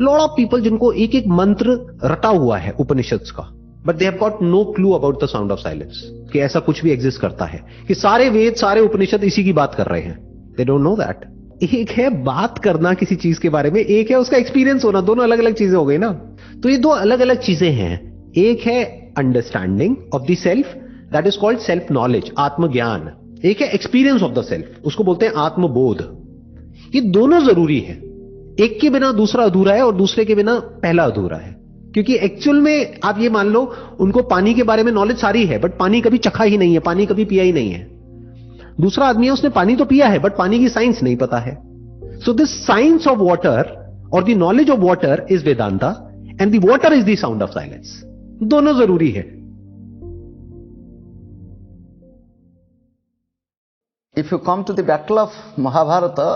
लॉट ऑफ पीपल जिनको एक एक मंत्र रटा हुआ है उपनिषद्स का, but they have got no clue about the sound of silence, कि ऐसा कुछ भी एग्जिस्ट करता है, कि सारे वेद सारे उपनिषद इसी की बात कर रहे हैं। They don't know that. एक है बात करना किसी चीज के बारे में, एक है उसका एक्सपीरियंस होना, दोनों अलग अलग चीजें हो गई ना। तो ये दो अलग अलग चीजें हैं। एक है understanding of the self, that is called self knowledge, आत्मज्ञान। एक है एक्सपीरियंस ऑफ द सेल्फ, उसको बोलते हैं आत्मबोध। ये दोनों जरूरी है, एक के बिना दूसरा अधूरा है और दूसरे के बिना पहला अधूरा है। क्योंकि एक्चुअल में आप ये मान लो, उनको पानी के बारे में नॉलेज सारी है, बट पानी कभी चखा ही नहीं है, पानी कभी पिया ही नहीं है। दूसरा आदमी है, उसने पानी तो पिया है, बट पानी की साइंस नहीं पता है। So this science of water और the knowledge of water is Vedanta, and the water is the sound of silence. दोनों जरूरी है। If you come to the battle of Mahabharata,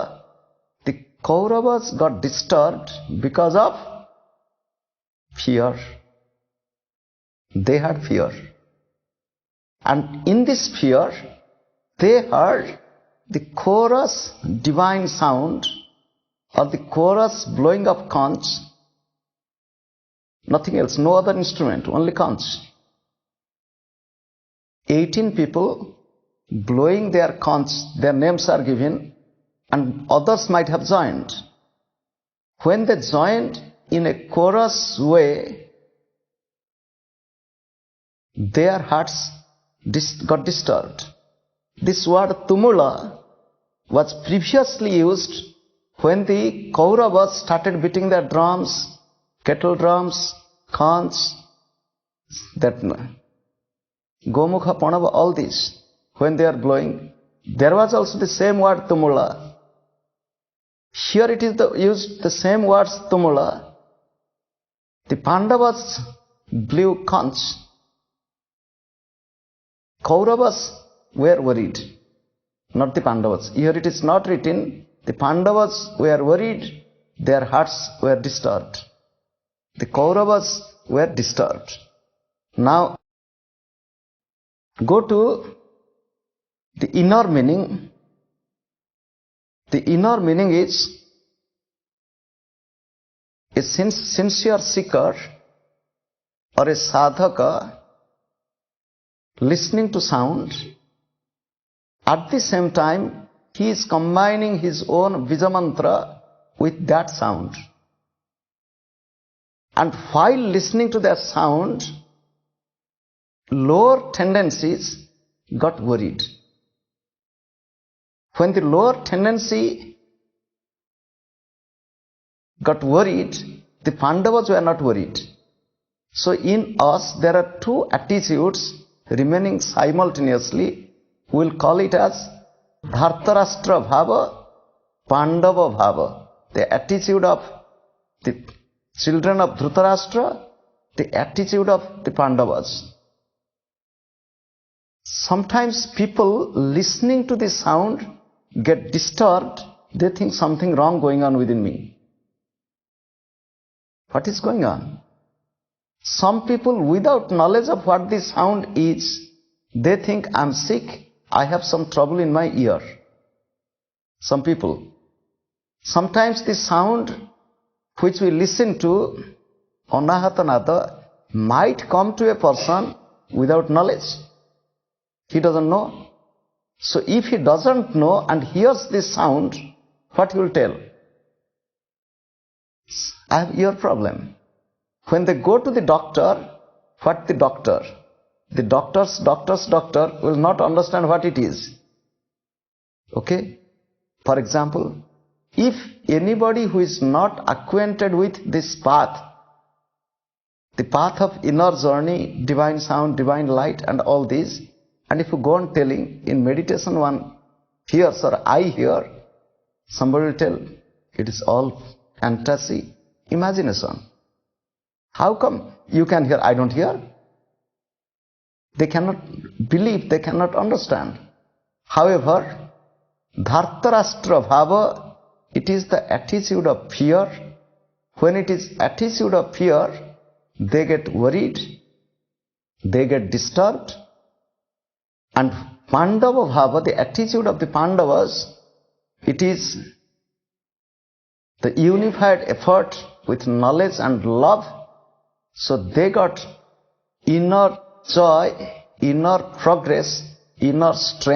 the Kauravas got disturbed because of fear. They had fear. And in this fear, they heard the chorus divine sound or the chorus blowing of conch. Nothing else, no other instrument, only conch. 18 people blowing their conch, their names are given, and others might have joined. When they joined in a chorus way, their hearts got disturbed. This word tumula was previously used when the Kauravas started beating their drums, kettle drums, khans, that Gomukha, Pranava, all these, when they are blowing, there was also the same word tumula. Here it is used the same words tumula. The Pandavas blew khans. Kauravas were worried, not the Pandavas. Here it is not written, the Pandavas were worried, their hearts were disturbed. The Kauravas were disturbed. Now, go to the inner meaning. The inner meaning is a sincere seeker or a sadhaka listening to sound. At the same time, he is combining his own Vijamantra with that sound. And while listening to that sound, lower tendencies got worried. When the lower tendency got worried, the Pandavas were not worried. So in us, there are two attitudes remaining simultaneously. We'll call it as Dhartarashtra Bhava, Pandava Bhava. The attitude of the children of Dhritarashtra, the attitude of the Pandavas. Sometimes people listening to the sound get disturbed. They think something wrong going on within me. What is going on? Some people, without knowledge of what the sound is, they think I'm sick, I have some trouble in my ear. Some people. Sometimes the sound which we listen to, ANHATHANADA, might come to a person without knowledge. He doesn't know. So if he doesn't know and hears this sound, what he will tell? I have ear problem. When they go to the doctor, what the doctor? The doctor's doctor will not understand what it is. Okay? For example, if anybody who is not acquainted with this path, the path of inner journey, divine sound, divine light and all these, and if you go on telling, in meditation one hears or I hear, somebody will tell, it is all fantasy, imagination. How come you can hear, I don't hear? They cannot believe, they cannot understand. However, Dhartarashtra Bhava, it is the attitude of fear. When it is attitude of fear, they get worried, they get disturbed. And Pandava Bhava, the attitude of the Pandavas, it is the unified effort with knowledge and love. So they got inner joy, inner progress, inner strength.